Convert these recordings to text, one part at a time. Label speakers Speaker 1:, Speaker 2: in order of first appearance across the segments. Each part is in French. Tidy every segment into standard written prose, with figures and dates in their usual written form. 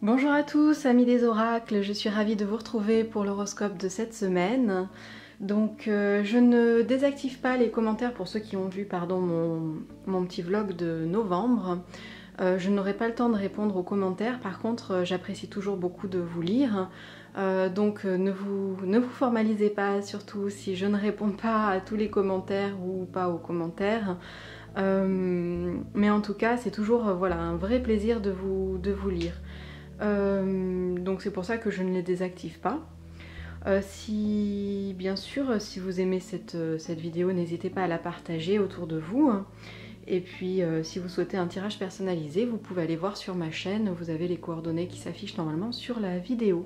Speaker 1: Bonjour à tous, amis des oracles, je suis ravie de vous retrouver pour l'horoscope de cette semaine. Donc je ne désactive pas les commentaires pour ceux qui ont vu mon petit vlog de novembre. Je n'aurai pas le temps de répondre aux commentaires, par contre j'apprécie toujours beaucoup de vous lire. Donc ne vous formalisez pas, surtout si je ne réponds pas à tous les commentaires ou pas aux commentaires. Mais en tout cas c'est toujours voilà, un vrai plaisir de vous lire. Donc c'est pour ça que je ne les désactive pas. Bien sûr, si vous aimez cette vidéo, n'hésitez pas à la partager autour de vous. Et puis si vous souhaitez un tirage personnalisé, vous pouvez aller voir sur ma chaîne, vous avez les coordonnées qui s'affichent normalement sur la vidéo.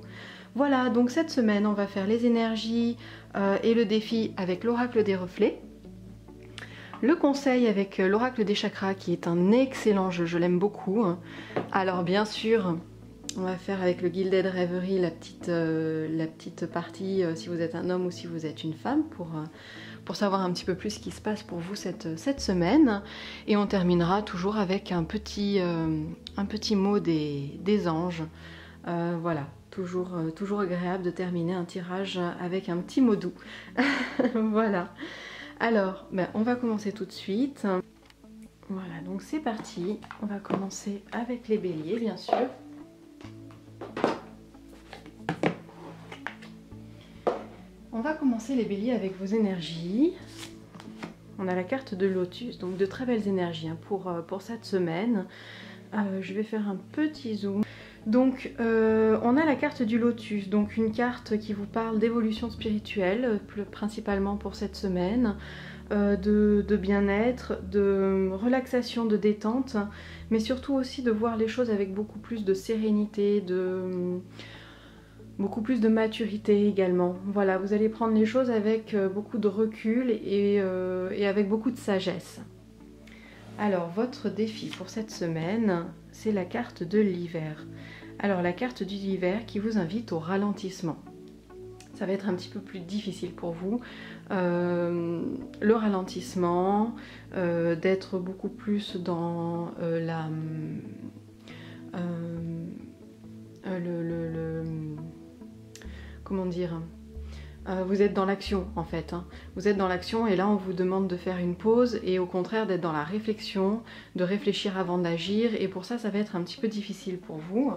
Speaker 1: Voilà, donc cette semaine on va faire les énergies et le défi avec l'oracle des reflets. Le conseil avec l'oracle des chakras qui est un excellent jeu, je l'aime beaucoup. Alors bien sûr, on va faire avec le Gilded Reverie la petite partie si vous êtes un homme ou si vous êtes une femme pour savoir un petit peu plus ce qui se passe pour vous cette semaine. Et on terminera toujours avec un petit mot des anges. Voilà, toujours agréable de terminer un tirage avec un petit mot doux. Voilà. Alors, on va commencer tout de suite. Voilà, donc c'est parti. On va commencer avec les béliers, bien sûr. On va commencer les béliers avec vos énergies. On a la carte de Lotus, donc de très belles énergies pour cette semaine. Je vais faire un petit zoom. Donc on a la carte du Lotus, donc une carte qui vous parle d'évolution spirituelle, principalement pour cette semaine, de bien-être, de relaxation, de détente, mais surtout aussi de voir les choses avec beaucoup plus de sérénité, beaucoup plus de maturité également. Voilà, vous allez prendre les choses avec beaucoup de recul et avec beaucoup de sagesse. Alors, votre défi pour cette semaine, c'est la carte de l'hiver. Alors, la carte de l'hiver qui vous invite au ralentissement. Ça va être un petit peu plus difficile pour vous. Le ralentissement, d'être beaucoup plus dans comment dire, vous êtes dans l'action en fait, hein. Vous êtes dans l'action et là on vous demande de faire une pause et au contraire d'être dans la réflexion, de réfléchir avant d'agir, et pour ça va être un petit peu difficile pour vous.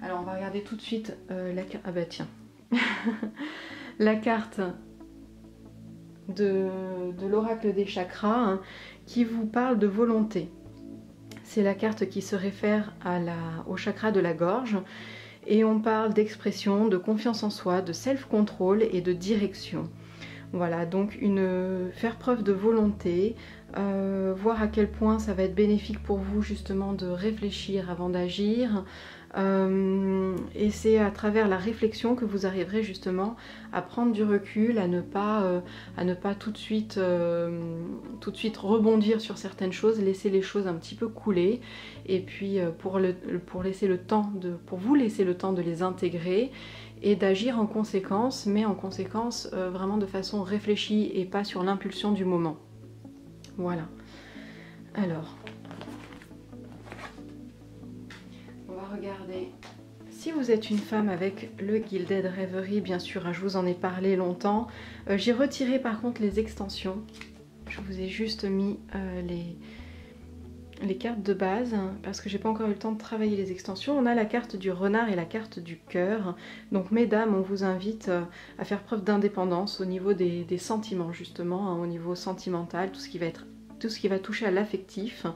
Speaker 1: Alors on va regarder tout de suite la carte. Ah bah tiens la carte de l'oracle des chakras, hein, qui vous parle de volonté. C'est la carte qui se réfère au chakra de la gorge. Et on parle d'expression, de confiance en soi, de self-control et de direction. Voilà, donc faire preuve de volonté, voir à quel point ça va être bénéfique pour vous justement de réfléchir avant d'agir. Et c'est à travers la réflexion que vous arriverez justement à prendre du recul, à ne pas tout de suite rebondir sur certaines choses, laisser les choses un petit peu couler, et puis pour vous laisser le temps de les intégrer et d'agir en conséquence, mais en conséquence vraiment de façon réfléchie et pas sur l'impulsion du moment. Voilà. Alors, on va regarder si vous êtes une femme avec le Gilded Reverie, bien sûr, hein, je vous en ai parlé longtemps. J'ai retiré par contre les extensions. Je vous ai juste mis les cartes de base, hein, parce que j'ai pas encore eu le temps de travailler les extensions. On a la carte du renard et la carte du cœur. Donc mesdames, on vous invite à faire preuve d'indépendance au niveau des sentiments justement, hein, au niveau sentimental, tout ce qui va toucher à l'affectif.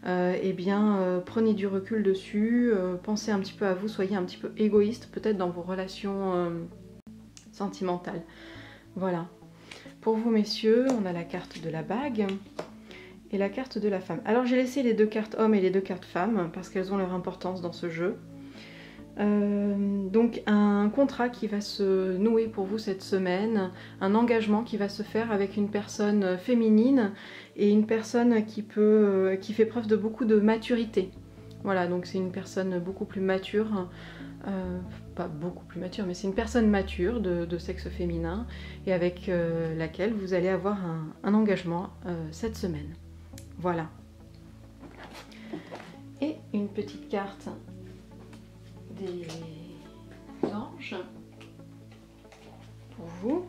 Speaker 1: Prenez du recul dessus, pensez un petit peu à vous, soyez un petit peu égoïste peut-être dans vos relations sentimentales. Voilà. Pour vous messieurs, on a la carte de la bague et la carte de la femme. Alors j'ai laissé les deux cartes hommes et les deux cartes femmes parce qu'elles ont leur importance dans ce jeu. Donc un contrat qui va se nouer pour vous cette semaine, un engagement qui va se faire avec une personne féminine et une personne qui fait preuve de beaucoup de maturité. Voilà, donc c'est une personne beaucoup plus mature pas beaucoup plus mature, mais c'est une personne mature de sexe féminin et avec laquelle vous allez avoir un engagement cette semaine. Voilà. Et une petite carte des anges pour vous.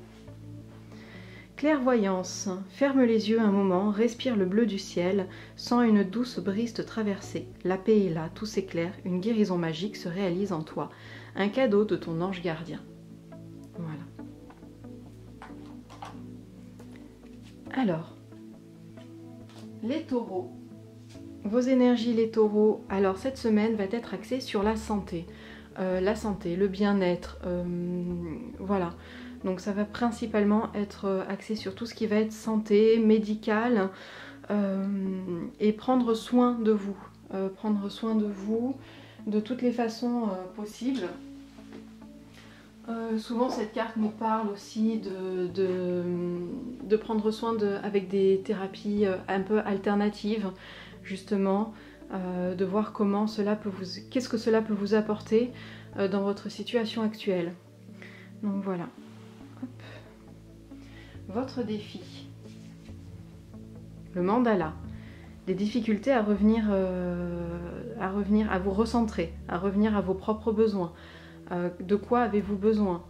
Speaker 1: Clairvoyance. Ferme les yeux un moment, respire le bleu du ciel, sens une douce brise te traverser. La paix est là, tout s'éclaire, une guérison magique se réalise en toi. Un cadeau de ton ange gardien. Voilà. Alors, les taureaux. Vos énergies, les taureaux, alors cette semaine va être axée sur la santé. Le bien-être, voilà. Donc ça va principalement être axé sur tout ce qui va être santé, médical, et prendre soin de vous. Prendre soin de vous de toutes les façons possibles. Souvent cette carte nous parle aussi de prendre soin avec des thérapies un peu alternatives, justement, de voir comment qu'est-ce que cela peut vous apporter dans votre situation actuelle. Donc voilà. Hop. Votre défi. Le mandala. Des difficultés à revenir, à vous recentrer, à revenir à vos propres besoins. De quoi avez-vous besoin?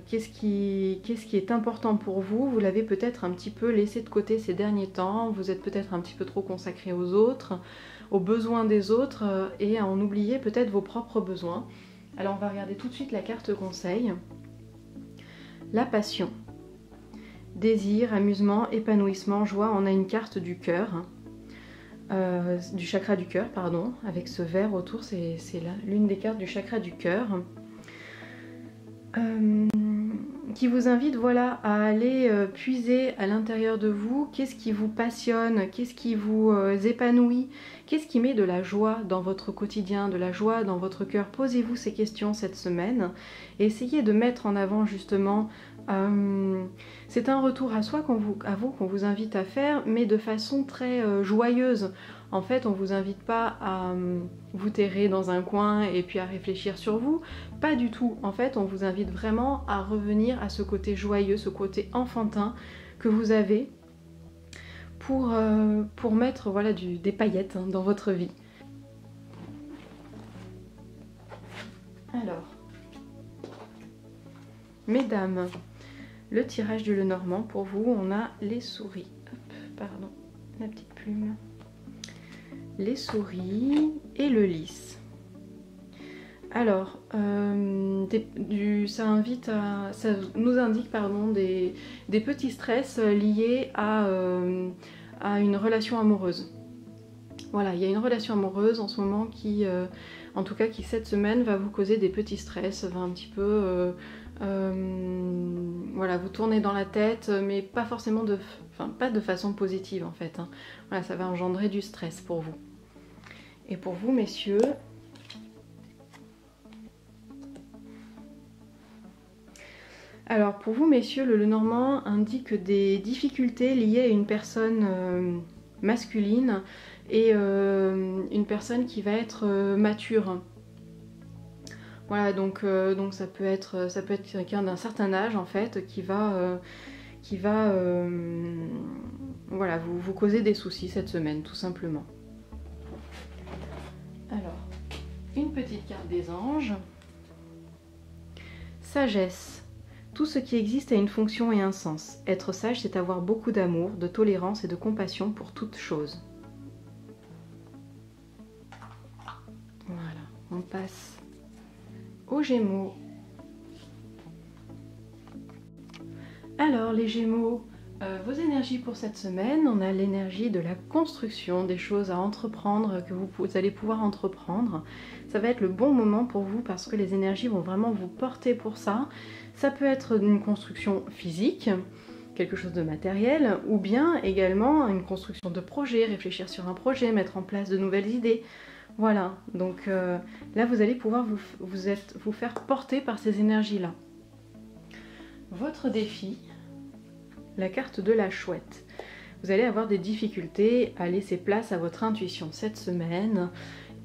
Speaker 1: Qu'est-ce qui est important pour vous? Vous l'avez peut-être un petit peu laissé de côté ces derniers temps, vous êtes peut-être un petit peu trop consacré aux autres, aux besoins des autres, et à en oublier peut-être vos propres besoins. Alors on va regarder tout de suite la carte conseil. La passion. Désir, amusement, épanouissement, joie. On a une carte du cœur, du chakra du cœur, pardon, avec ce vert autour, c'est l'une des cartes du chakra du cœur. Qui vous invite, voilà, à aller puiser à l'intérieur de vous qu'est-ce qui vous passionne, qu'est-ce qui vous épanouit, qu'est-ce qui met de la joie dans votre quotidien, de la joie dans votre cœur. Posez-vous ces questions cette semaine et essayez de mettre en avant justement, c'est un retour à soi qu'on vous invite à faire, mais de façon très joyeuse. En fait, on ne vous invite pas à vous terrer dans un coin et puis à réfléchir sur vous. Pas du tout. En fait, on vous invite vraiment à revenir à ce côté joyeux, ce côté enfantin que vous avez pour mettre, voilà, des paillettes dans votre vie. Alors, mesdames, le tirage du Lenormand, pour vous, on a les souris. Hop, pardon, la petite plume. Les souris et le lys. Alors, ça nous indique des petits stress liés à une relation amoureuse. Voilà, il y a une relation amoureuse en ce moment qui, en tout cas qui cette semaine va vous causer des petits stress, va un petit peu, voilà, vous tourner dans la tête, mais pas forcément pas de façon positive en fait. Hein. Voilà, ça va engendrer du stress pour vous. Et pour vous, messieurs, alors pour vous, messieurs, le Lenormand indique des difficultés liées à une personne masculine et une personne qui va être mature. Voilà, donc ça peut être quelqu'un d'un certain âge en fait qui va voilà, vous causer des soucis cette semaine, tout simplement. Alors, une petite carte des anges. Sagesse. Tout ce qui existe a une fonction et un sens. Être sage, c'est avoir beaucoup d'amour, de tolérance et de compassion pour toute chose. Voilà, on passe aux Gémeaux. Alors, les Gémeaux, vos énergies pour cette semaine, on a l'énergie de la construction, des choses à entreprendre, que vous allez pouvoir entreprendre. Ça va être le bon moment pour vous parce que les énergies vont vraiment vous porter pour ça. Ça peut être une construction physique, quelque chose de matériel, ou bien également une construction de projet, réfléchir sur un projet, mettre en place de nouvelles idées. Voilà, donc là vous allez pouvoir vous faire porter par ces énergies-là. Votre défi, la carte de la chouette. Vous allez avoir des difficultés à laisser place à votre intuition cette semaine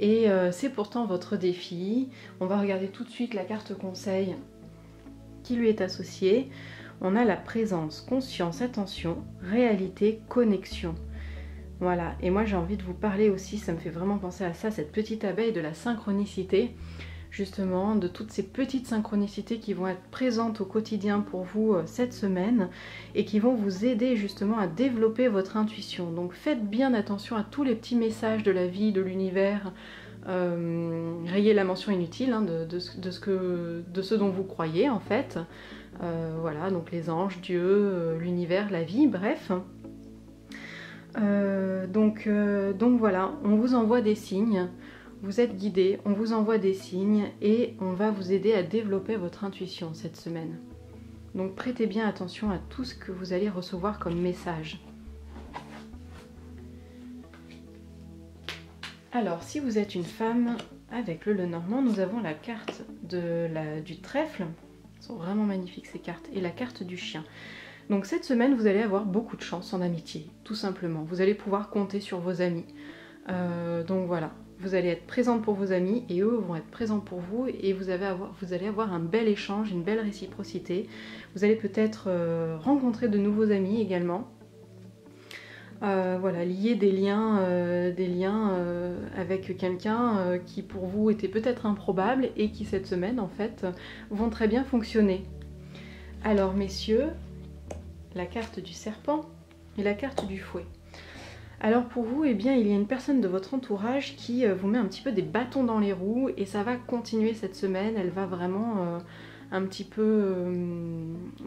Speaker 1: et c'est pourtant votre défi. On va regarder tout de suite la carte conseil qui lui est associée. On a la présence, conscience, attention, réalité, connexion. Voilà, et moi j'ai envie de vous parler aussi, ça me fait vraiment penser à ça, cette petite abeille, de la synchronicité, justement, de toutes ces petites synchronicités qui vont être présentes au quotidien pour vous cette semaine et qui vont vous aider justement à développer votre intuition. Donc faites bien attention à tous les petits messages de la vie, de l'univers, rayez la mention inutile hein, de ce dont vous croyez en fait. Voilà, donc les anges, Dieu, l'univers, la vie, bref. Donc voilà, on vous envoie des signes, vous êtes guidés, on vous envoie des signes et on va vous aider à développer votre intuition cette semaine. Donc prêtez bien attention à tout ce que vous allez recevoir comme message. Alors si vous êtes une femme, avec le Lenormand, nous avons la carte du trèfle, elles sont vraiment magnifiques ces cartes, et la carte du chien. Donc cette semaine, vous allez avoir beaucoup de chance en amitié, tout simplement. Vous allez pouvoir compter sur vos amis. Donc voilà, vous allez être présente pour vos amis et eux vont être présents pour vous et vous allez avoir un bel échange, une belle réciprocité. Vous allez peut-être rencontrer de nouveaux amis également. Voilà, lier des liens avec quelqu'un qui pour vous était peut-être improbable et qui cette semaine en fait vont très bien fonctionner. Alors messieurs, la carte du serpent et la carte du fouet. Alors pour vous, eh bien, il y a une personne de votre entourage qui vous met un petit peu des bâtons dans les roues et ça va continuer cette semaine, elle va vraiment un petit peu...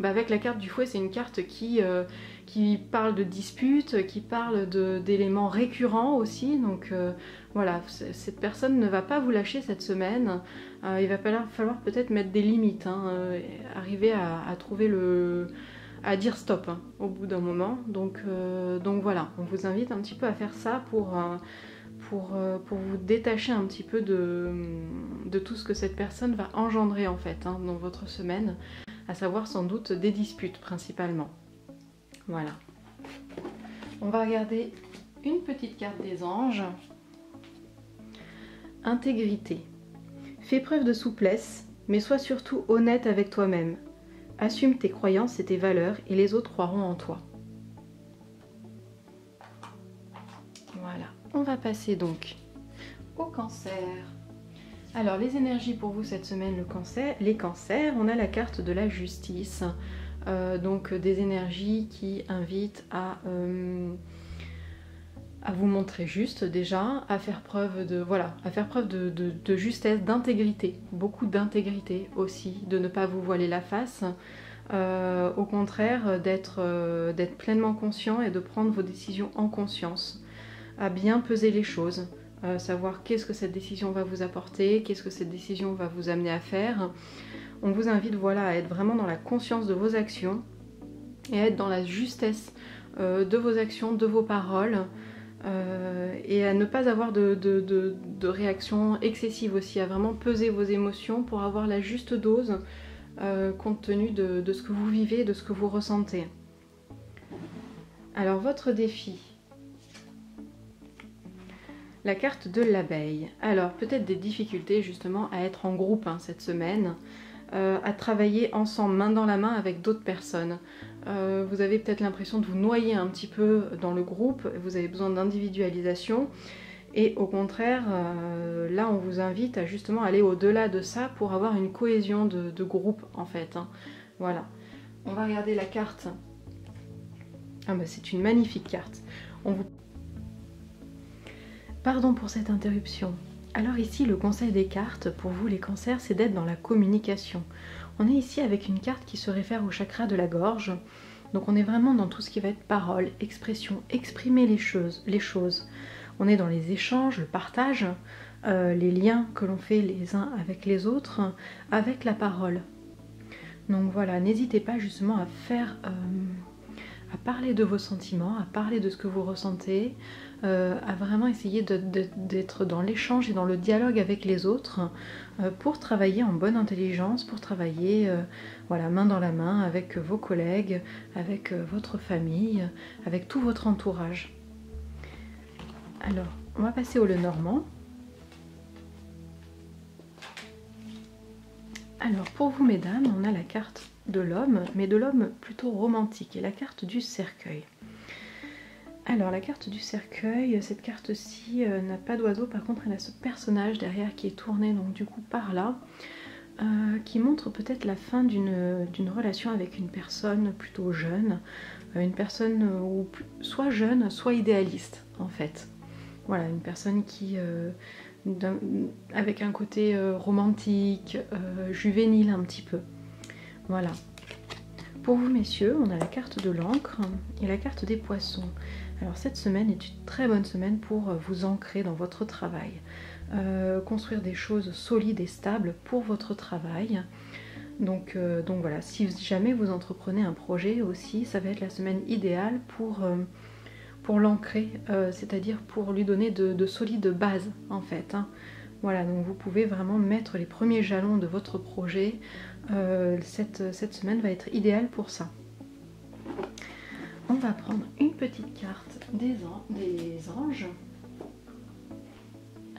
Speaker 1: avec la carte du fouet, c'est une carte qui parle de disputes, qui parle d'éléments récurrents aussi, donc voilà, cette personne ne va pas vous lâcher cette semaine, il va falloir peut-être mettre des limites, hein, arriver à trouver à dire stop hein, au bout d'un moment. Donc voilà, on vous invite un petit peu à faire ça pour vous détacher un petit peu de tout ce que cette personne va engendrer en fait hein, dans votre semaine, à savoir sans doute des disputes principalement. Voilà. On va regarder une petite carte des anges. Intégrité. Fais preuve de souplesse, mais sois surtout honnête avec toi-même. Assume tes croyances et tes valeurs et les autres croiront en toi. Voilà, on va passer donc au cancer. Alors les énergies pour vous cette semaine, les cancers, on a la carte de la justice. Donc des énergies qui invitent à vous montrer juste déjà, à faire preuve de justesse, d'intégrité, beaucoup d'intégrité aussi, de ne pas vous voiler la face, au contraire d'être pleinement conscient et de prendre vos décisions en conscience, à bien peser les choses, savoir qu'est-ce que cette décision va vous apporter, qu'est-ce que cette décision va vous amener à faire. On vous invite voilà, à être vraiment dans la conscience de vos actions et à être dans la justesse de vos actions, de vos paroles, et à ne pas avoir de réaction excessive aussi, à vraiment peser vos émotions pour avoir la juste dose compte tenu de ce que vous vivez, de ce que vous ressentez. Alors votre défi, la carte de l'abeille. Alors peut-être des difficultés justement à être en groupe hein, cette semaine, à travailler ensemble, main dans la main avec d'autres personnes. Vous avez peut-être l'impression de vous noyer un petit peu dans le groupe, vous avez besoin d'individualisation et au contraire, là on vous invite à justement aller au-delà de ça pour avoir une cohésion de groupe en fait. Hein. Voilà. On va regarder la carte. Ah bah c'est une magnifique carte. Pardon pour cette interruption. Alors ici, le conseil des cartes, pour vous les cancers, c'est d'être dans la communication. On est ici avec une carte qui se réfère au chakra de la gorge. Donc on est vraiment dans tout ce qui va être parole, expression, exprimer les choses. On est dans les échanges, le partage, les liens que l'on fait les uns avec les autres, avec la parole. Donc voilà, n'hésitez pas justement à parler de vos sentiments, à parler de ce que vous ressentez, à vraiment essayer d'être dans l'échange et dans le dialogue avec les autres pour travailler en bonne intelligence, pour travailler voilà, main dans la main avec vos collègues, avec votre famille, avec tout votre entourage. Alors, on va passer au Lenormand. Alors pour vous mesdames, on a la carte de l'homme, mais de l'homme plutôt romantique, et la carte du cercueil. Alors la carte du cercueil, cette carte-ci n'a pas d'oiseau, par contre elle a ce personnage derrière qui est tourné donc du coup par là, qui montre peut-être la fin d'une relation avec une personne plutôt jeune, une personne soit jeune, soit idéaliste en fait. Voilà, une personne qui, avec un côté romantique, juvénile un petit peu. Voilà. Pour vous messieurs, on a la carte de l'encre et la carte des poissons. Alors cette semaine est une très bonne semaine pour vous ancrer dans votre travail. Construire des choses solides et stables pour votre travail. Donc voilà, si jamais vous entreprenez un projet aussi, ça va être la semaine idéale pour l'ancrer, c'est-à-dire pour lui donner de solides bases en fait. Hein. Voilà, donc vous pouvez vraiment mettre les premiers jalons de votre projet. Cette semaine va être idéale pour ça. On va prendre une petite carte des anges.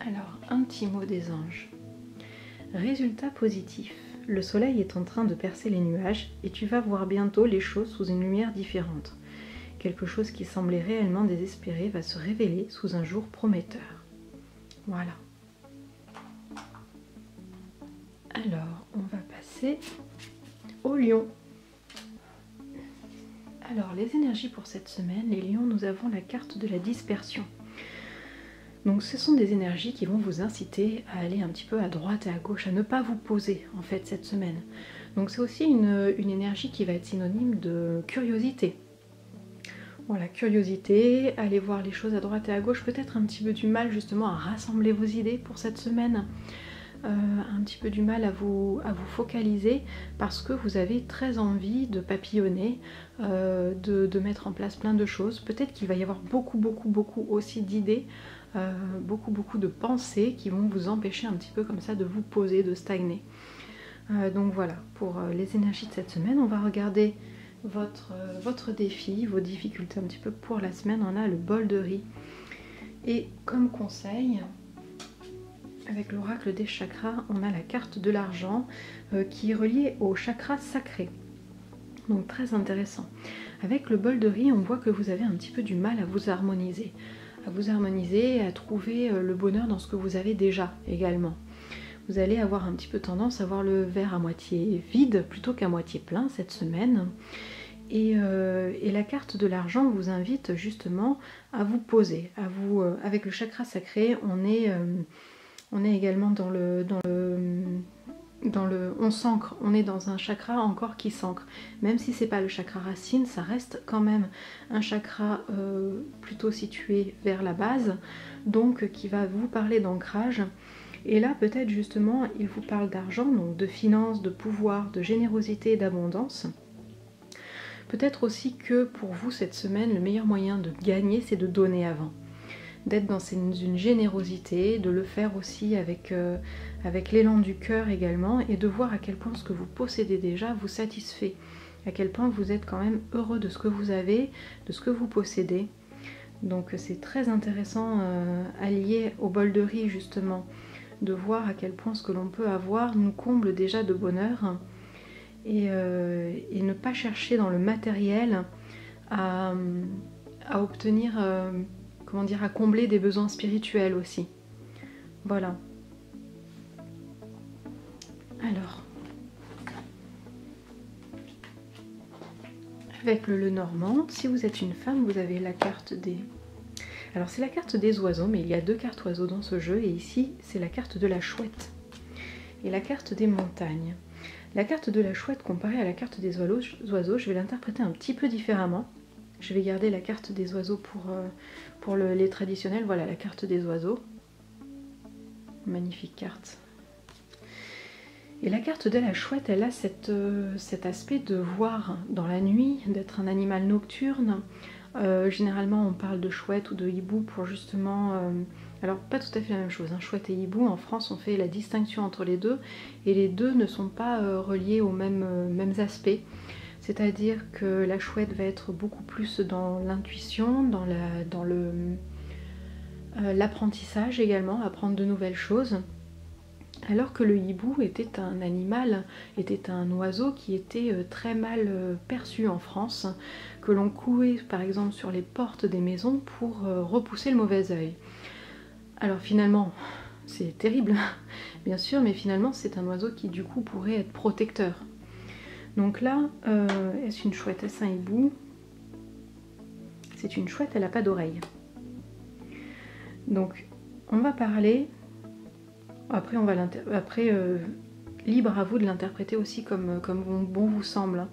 Speaker 1: Alors, un petit mot des anges. Résultat positif. Le soleil est en train de percer les nuages et tu vas voir bientôt les choses sous une lumière différente. Quelque chose qui semblait réellement désespéré va se révéler sous un jour prometteur. Voilà. Alors, on va passer au lion. Alors, les énergies pour cette semaine, les lions, nous avons la carte de la dispersion. Donc, ce sont des énergies qui vont vous inciter à aller un petit peu à droite et à gauche, à ne pas vous poser, en fait, cette semaine. Donc, c'est aussi une énergie qui va être synonyme de curiosité. Voilà, curiosité, aller voir les choses à droite et à gauche, peut-être un petit peu du mal, justement, à rassembler vos idées pour cette semaine. Un petit peu du mal à vous focaliser parce que vous avez très envie de papillonner, de mettre en place plein de choses. Peut-être qu'il va y avoir beaucoup aussi d'idées, beaucoup de pensées qui vont vous empêcher un petit peu comme ça de vous poser, de stagner. Donc voilà, pour les énergies de cette semaine, on va regarder votre défi, vos difficultés un petit peu pour la semaine. On a le bol de riz. Et comme conseil, avec l'oracle des chakras, on a la carte de l'argent qui est reliée au chakra sacré. Donc très intéressant. Avec le bol de riz, on voit que vous avez un petit peu du mal à vous harmoniser. Et à trouver le bonheur dans ce que vous avez déjà également. Vous allez avoir un petit peu tendance à voir le verre à moitié vide plutôt qu'à moitié plein cette semaine. Et la carte de l'argent vous invite justement à vous poser. Avec le chakra sacré, on est également on s'ancre, on est dans un chakra encore qui s'ancre. Même si c'est pas le chakra racine, ça reste quand même un chakra plutôt situé vers la base, donc qui va vous parler d'ancrage. Et là, peut-être justement, il vous parle d'argent, donc de finances, de pouvoir, de générosité et d'abondance. Peut-être aussi que pour vous, cette semaine, le meilleur moyen de gagner, c'est de donner avant. D'être dans une générosité, de le faire aussi avec l'élan du cœur également, et de voir à quel point ce que vous possédez déjà vous satisfait, à quel point vous êtes quand même heureux de ce que vous avez, de ce que vous possédez. Donc c'est très intéressant, allié au bol de riz justement, de voir à quel point ce que l'on peut avoir nous comble déjà de bonheur, et ne pas chercher dans le matériel à obtenir... comment dire, à combler des besoins spirituels aussi. Voilà. Alors, avec le Lenormand, si vous êtes une femme, vous avez la carte des... Alors c'est la carte des oiseaux, mais il y a deux cartes oiseaux dans ce jeu, et ici c'est la carte de la chouette et la carte des montagnes. La carte de la chouette comparée à la carte des oiseaux, je vais l'interpréter un petit peu différemment. Je vais garder la carte des oiseaux pour les traditionnels. Voilà la carte des oiseaux. Magnifique carte. Et la carte de la chouette, elle a cet aspect de voir dans la nuit, d'être un animal nocturne. Généralement, on parle de chouette ou de hibou pour justement... alors, pas tout à fait la même chose. Hein. Chouette et hibou, en France, on fait la distinction entre les deux. Et les deux ne sont pas reliés aux mêmes aspects. C'est-à-dire que la chouette va être beaucoup plus dans l'intuition, dans l'apprentissage également, apprendre de nouvelles choses. Alors que le hibou était un animal, était un oiseau qui était très mal perçu en France, que l'on couait par exemple sur les portes des maisons pour repousser le mauvais œil. Alors finalement, c'est terrible, bien sûr, mais finalement c'est un oiseau qui du coup pourrait être protecteur. Donc là, est-ce une chouette, est-ce un hibou? C'est une chouette, elle n'a pas d'oreille. Donc on va parler... Après, libre à vous de l'interpréter aussi comme bon vous semble.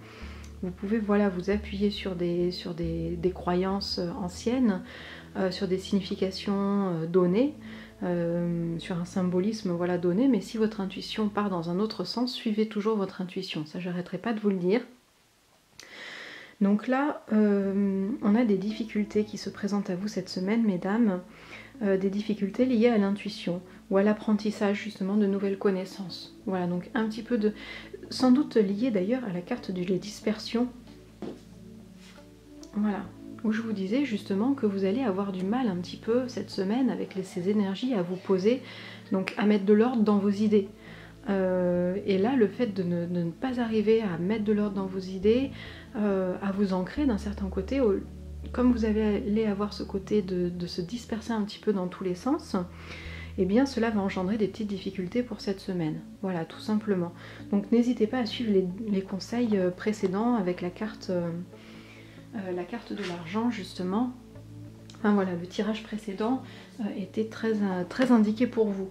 Speaker 1: Vous pouvez voilà, vous appuyer sur des croyances anciennes, sur des significations données, sur un symbolisme voilà, donné, mais si votre intuition part dans un autre sens, suivez toujours votre intuition. Ça, j'arrêterai pas de vous le dire. Donc là, on a des difficultés qui se présentent à vous cette semaine, mesdames. Des difficultés liées à l'intuition ou à l'apprentissage justement de nouvelles connaissances. Voilà, donc un petit peu de... sans doute lié d'ailleurs à la carte de la dispersion. Voilà, où je vous disais justement que vous allez avoir du mal un petit peu cette semaine avec ces énergies à vous poser, donc à mettre de l'ordre dans vos idées. Et là, le fait de ne pas arriver à mettre de l'ordre dans vos idées, à vous ancrer d'un certain côté, comme vous allez avoir ce côté de se disperser un petit peu dans tous les sens, eh bien cela va engendrer des petites difficultés pour cette semaine. Voilà, tout simplement. Donc n'hésitez pas à suivre les conseils précédents avec la carte de l'argent, justement. Enfin voilà, le tirage précédent était très indiqué pour vous.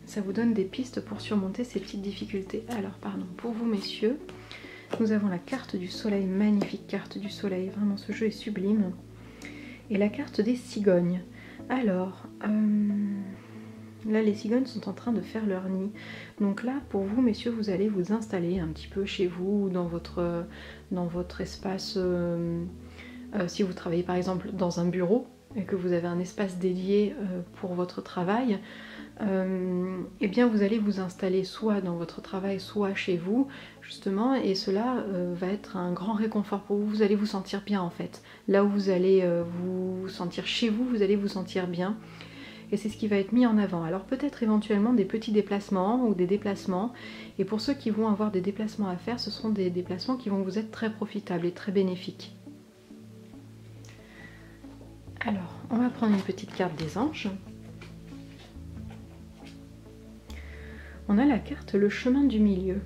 Speaker 1: Ça vous donne des pistes pour surmonter ces petites difficultés. Alors, pardon, pour vous, messieurs, nous avons la carte du soleil, magnifique carte du soleil, vraiment ce jeu est sublime. Et la carte des cigognes. Alors, là les cigognes sont en train de faire leur nid. Donc là, pour vous, messieurs, vous allez vous installer un petit peu chez vous, dans votre espace. Si vous travaillez par exemple dans un bureau et que vous avez un espace dédié pour votre travail, eh bien vous allez vous installer soit dans votre travail, soit chez vous, justement, et cela va être un grand réconfort pour vous. Vous allez vous sentir bien en fait. Là où vous allez vous sentir chez vous, vous allez vous sentir bien. Et c'est ce qui va être mis en avant. Alors peut-être éventuellement des petits déplacements ou des déplacements. Et pour ceux qui vont avoir des déplacements à faire, ce seront des déplacements qui vont vous être très profitables et très bénéfiques. Alors, on va prendre une petite carte des anges. On a la carte le chemin du milieu.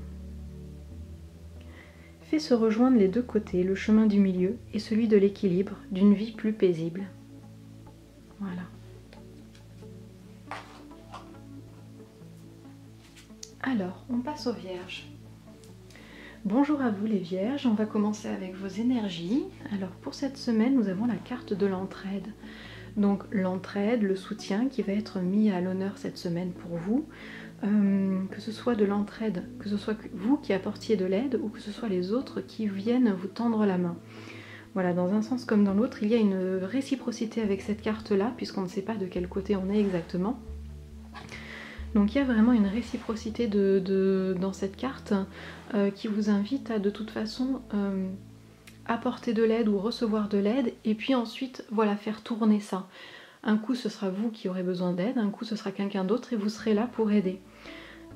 Speaker 1: Fait se rejoindre les deux côtés, le chemin du milieu et celui de l'équilibre, d'une vie plus paisible. Voilà. Alors, on passe aux Vierges. Bonjour à vous les Vierges, on va commencer avec vos énergies. Alors pour cette semaine, nous avons la carte de l'entraide. Donc l'entraide, le soutien qui va être mis à l'honneur cette semaine pour vous. Que ce soit de l'entraide, que ce soit vous qui apportiez de l'aide ou que ce soit les autres qui viennent vous tendre la main. Voilà, dans un sens comme dans l'autre, il y a une réciprocité avec cette carte-là, puisqu'on ne sait pas de quel côté on est exactement. Donc il y a vraiment une réciprocité dans cette carte qui vous invite à de toute façon apporter de l'aide ou recevoir de l'aide, et puis ensuite voilà, faire tourner ça. Un coup ce sera vous qui aurez besoin d'aide, un coup ce sera quelqu'un d'autre et vous serez là pour aider.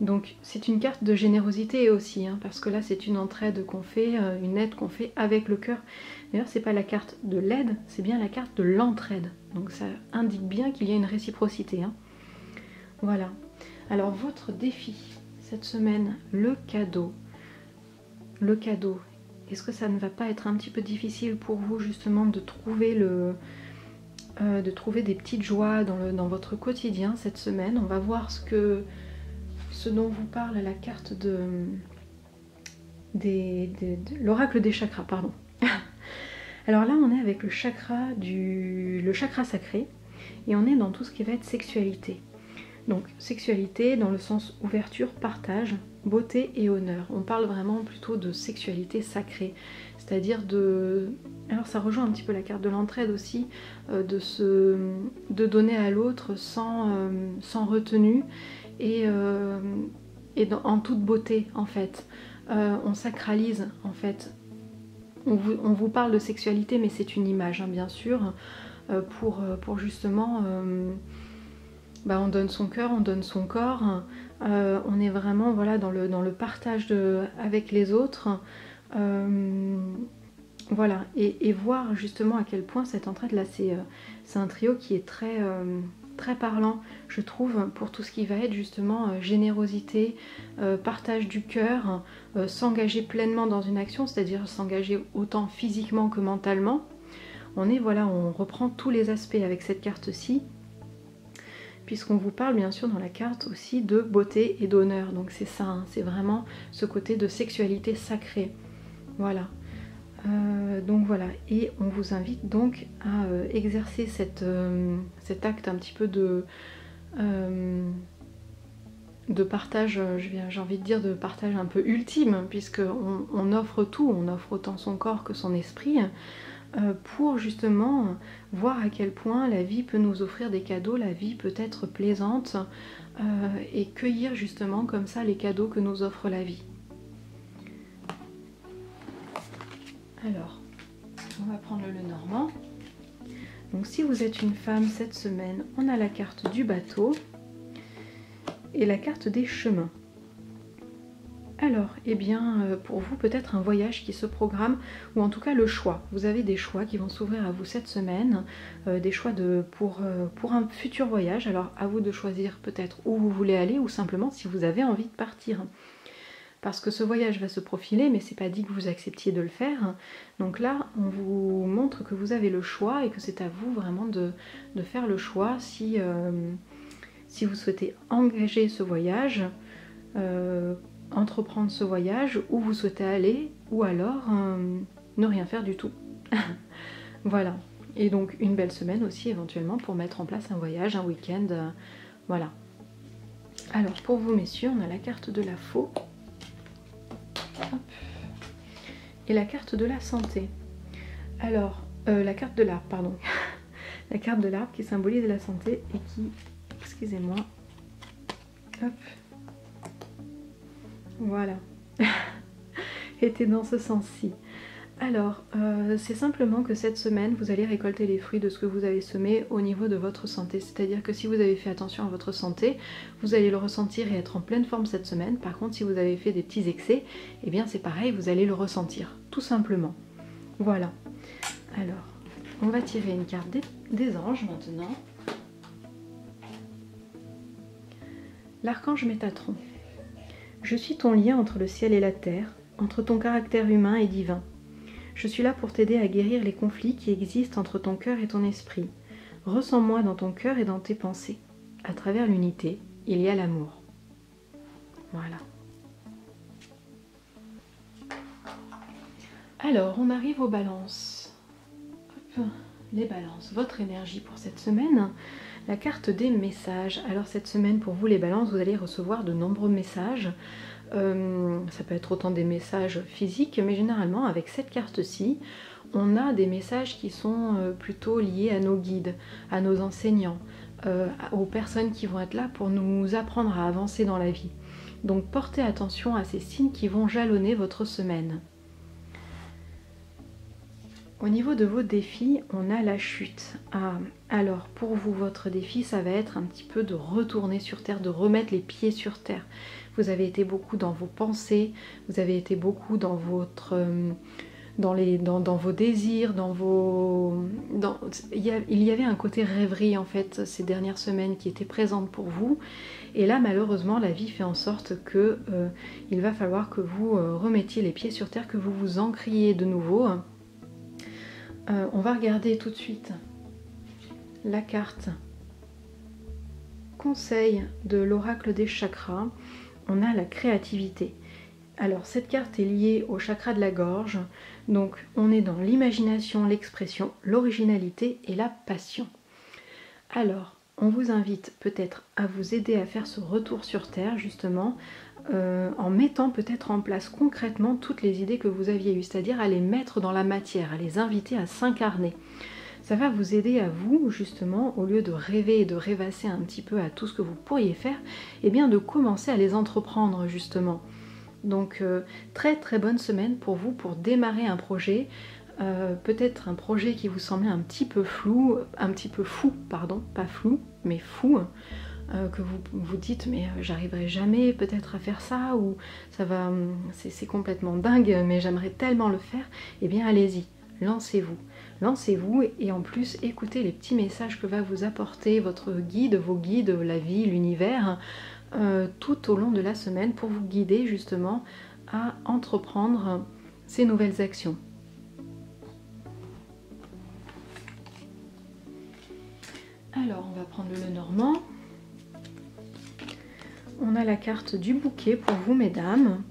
Speaker 1: Donc c'est une carte de générosité aussi, hein, parce que là c'est une entraide qu'on fait, une aide qu'on fait avec le cœur. D'ailleurs c'est pas la carte de l'aide, c'est bien la carte de l'entraide. Donc ça indique bien qu'il y a une réciprocité. Hein. Voilà. Alors votre défi cette semaine, le cadeau. Le cadeau, est-ce que ça ne va pas être un petit peu difficile pour vous justement de trouver des petites joies dans votre quotidien cette semaine? On va voir ce dont vous parle la carte de l'oracle des chakras, pardon. Alors là on est avec le chakra sacré et on est dans tout ce qui va être sexualité. Donc sexualité dans le sens ouverture, partage, beauté et honneur. On parle vraiment plutôt de sexualité sacrée, c'est-à-dire alors ça rejoint un petit peu la carte de l'entraide aussi, de donner à l'autre sans retenue et en toute beauté en fait. On sacralise en fait. On vous parle de sexualité, mais c'est une image hein, bien sûr, pour justement... on donne son cœur, on donne son corps, On est vraiment voilà, dans le partage avec les autres. Voilà, et voir justement à quel point cette entraide là, c'est un trio qui est très parlant, je trouve, pour tout ce qui va être justement générosité, partage du cœur, s'engager pleinement dans une action, c'est-à-dire s'engager autant physiquement que mentalement. On reprend tous les aspects avec cette carte-ci, puisqu'on vous parle bien sûr dans la carte aussi de beauté et d'honneur. Donc c'est ça, hein, c'est vraiment ce côté de sexualité sacrée. Voilà. Donc voilà, et on vous invite donc à exercer cet acte un petit peu de partage, j'ai envie de dire de partage un peu ultime, puisqu'on offre tout, on offre autant son corps que son esprit, pour justement voir à quel point la vie peut nous offrir des cadeaux, la vie peut être plaisante, et cueillir justement comme ça les cadeaux que nous offre la vie. Alors, on va prendre le Lenormand. Donc si vous êtes une femme cette semaine, on a la carte du bateau et la carte des chemins. Alors, eh bien, pour vous, peut-être un voyage qui se programme, ou en tout cas le choix. Vous avez des choix qui vont s'ouvrir à vous cette semaine, des choix pour un futur voyage. Alors, à vous de choisir peut-être où vous voulez aller, ou simplement si vous avez envie de partir. Parce que ce voyage va se profiler, mais c'est pas dit que vous acceptiez de le faire. Donc là, on vous montre que vous avez le choix et que c'est à vous vraiment de faire le choix si vous souhaitez engager ce voyage, entreprendre ce voyage, où vous souhaitez aller, ou alors ne rien faire du tout. Voilà. Et donc une belle semaine aussi éventuellement pour mettre en place un voyage, un week-end. Voilà. Alors pour vous messieurs, on a la carte de la faux. Hop. Et la carte de la santé. Alors, la carte de l'arbre, pardon. La carte de l'arbre qui symbolise la santé et qui, excusez-moi, hop, voilà, était dans ce sens-ci. Alors, c'est simplement que cette semaine, vous allez récolter les fruits de ce que vous avez semé au niveau de votre santé. C'est-à-dire que si vous avez fait attention à votre santé, vous allez le ressentir et être en pleine forme cette semaine. Par contre, si vous avez fait des petits excès, eh bien c'est pareil, vous allez le ressentir, tout simplement. Voilà. Alors, on va tirer une carte des anges maintenant. L'archange Métatron. Je suis ton lien entre le ciel et la terre, entre ton caractère humain et divin. Je suis là pour t'aider à guérir les conflits qui existent entre ton cœur et ton esprit. Ressens-moi dans ton cœur et dans tes pensées. À travers l'unité, il y a l'amour. Voilà. Alors, on arrive aux balances. Hop, les balances. Votre énergie pour cette semaine. La carte des messages. Alors cette semaine, pour vous les balances, vous allez recevoir de nombreux messages. Ça peut être autant des messages physiques, mais généralement avec cette carte-ci, on a des messages qui sont plutôt liés à nos guides, à nos enseignants, aux personnes qui vont être là pour nous apprendre à avancer dans la vie. Donc portez attention à ces signes qui vont jalonner votre semaine. Au niveau de vos défis, on a la chute. Alors pour vous, votre défi, ça va être un petit peu de retourner sur terre, de remettre les pieds sur terre. Vous avez été beaucoup dans vos pensées, vous avez été beaucoup dans votre, dans vos désirs, il y avait un côté rêverie en fait ces dernières semaines qui était présente pour vous. Et là malheureusement la vie fait en sorte que il va falloir que vous remettiez les pieds sur terre, que vous vous ancriez de nouveau. On va regarder tout de suite la carte conseil de l'oracle des chakras. On a la créativité. Alors cette carte est liée au chakra de la gorge, donc on est dans l'imagination, l'expression, l'originalité et la passion. Alors on vous invite peut-être à vous aider à faire ce retour sur terre justement, en mettant peut-être en place concrètement toutes les idées que vous aviez eues, c'est-à-dire à les mettre dans la matière, à les inviter à s'incarner. Ça va vous aider à vous, justement, au lieu de rêver et de rêvasser un petit peu à tout ce que vous pourriez faire, eh bien de commencer à les entreprendre, justement. Donc, très très bonne semaine pour vous, pour démarrer un projet, peut-être un projet qui vous semblait un petit peu flou, un petit peu fou, pardon, pas flou, mais fou. que vous vous dites mais j'arriverai jamais peut-être à faire ça, ou ça va, c'est complètement dingue mais j'aimerais tellement le faire, eh bien allez-y, lancez-vous. Lancez-vous et en plus écoutez les petits messages que va vous apporter votre guide, vos guides, la vie, l'univers, tout au long de la semaine pour vous guider justement à entreprendre ces nouvelles actions. Alors on va prendre le Lenormand. On a la carte du bouquet pour vous mesdames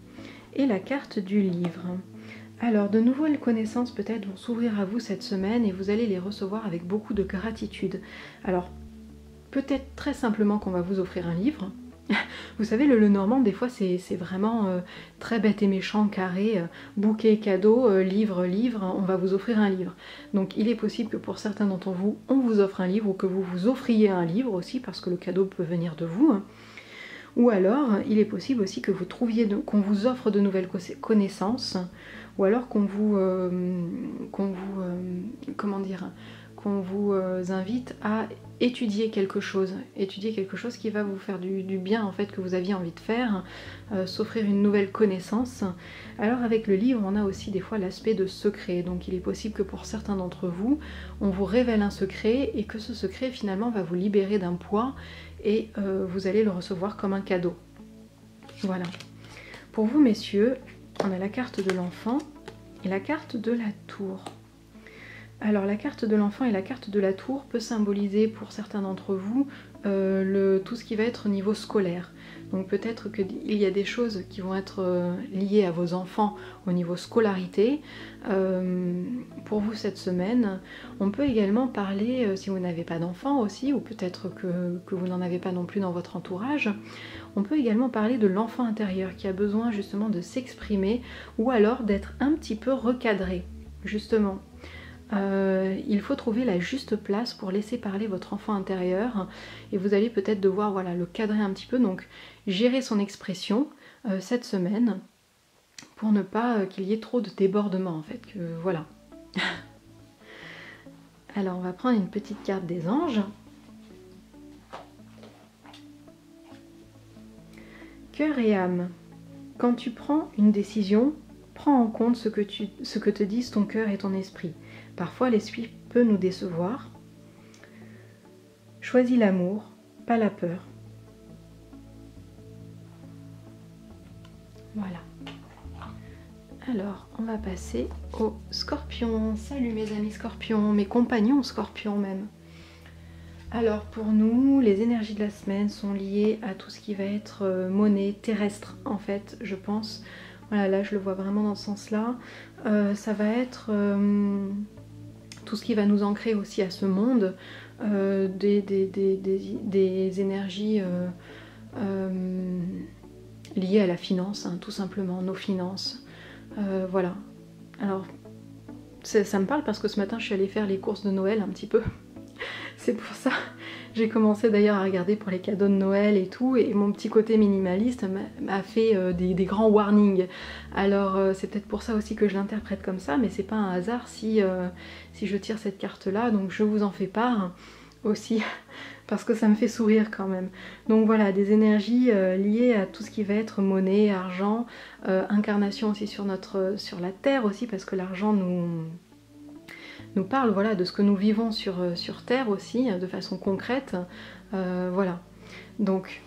Speaker 1: et la carte du livre. Alors de nouvelles connaissances peut-être vont s'ouvrir à vous cette semaine et vous allez les recevoir avec beaucoup de gratitude. Alors peut-être très simplement qu'on va vous offrir un livre. Vous savez, le Lenormand, des fois, c'est vraiment très bête et méchant, carré, bouquet, cadeau, livre, on va vous offrir un livre. Donc il est possible que pour certains d'entre vous, on vous offre un livre ou que vous vous offriez un livre aussi, parce que le cadeau peut venir de vous. Ou alors, il est possible aussi que vous trouviez, qu'on vous offre de nouvelles connaissances, ou alors qu'on vous invite à étudier quelque chose qui va vous faire du bien en fait, que vous aviez envie de faire, s'offrir une nouvelle connaissance. Alors avec le livre, on a aussi des fois l'aspect de secret, donc il est possible que pour certains d'entre vous, on vous révèle un secret et que ce secret finalement va vous libérer d'un poids et vous allez le recevoir comme un cadeau. Voilà. Pour vous messieurs, on a la carte de l'enfant et la carte de la tour. Alors la carte de l'enfant et la carte de la tour peut symboliser pour certains d'entre vous tout ce qui va être au niveau scolaire. Donc peut-être qu'il y a des choses qui vont être liées à vos enfants au niveau scolarité pour vous cette semaine. On peut également parler, si vous n'avez pas d'enfants aussi, ou peut-être que vous n'en avez pas non plus dans votre entourage, on peut également parler de l'enfant intérieur qui a besoin justement de s'exprimer ou alors d'être un petit peu recadré, justement. Il faut trouver la juste place pour laisser parler votre enfant intérieur et vous allez peut-être devoir voilà, le cadrer un petit peu, donc gérer son expression cette semaine pour ne pas qu'il y ait trop de débordements en fait, que voilà. Alors on va prendre une petite carte des anges. Cœur et âme. Quand tu prends une décision, prends en compte ce que te disent ton cœur et ton esprit. Parfois, l'esprit peut nous décevoir. Choisis l'amour, pas la peur. Voilà. Alors, on va passer aux scorpions. Salut mes amis scorpions, mes compagnons scorpions même. Alors pour nous, les énergies de la semaine sont liées à tout ce qui va être monnaie terrestre en fait, je pense. Voilà, là je le vois vraiment dans ce sens-là. Ça va être tout ce qui va nous ancrer aussi à ce monde, des énergies liées à la finance, hein, tout simplement, nos finances. Voilà. Alors, ça me parle parce que ce matin je suis allée faire les courses de Noël un petit peu. C'est pour ça. J'ai commencé d'ailleurs à regarder pour les cadeaux de Noël et tout, et mon petit côté minimaliste m'a fait des grands warnings. Alors c'est peut-être pour ça aussi que je l'interprète comme ça, mais c'est pas un hasard si je tire cette carte-là, donc je vous en fais part aussi, parce que ça me fait sourire quand même. Donc voilà, des énergies liées à tout ce qui va être monnaie, argent, incarnation aussi sur la Terre aussi, parce que l'argent nous parle voilà, de ce que nous vivons sur Terre aussi, de façon concrète. Voilà. Donc,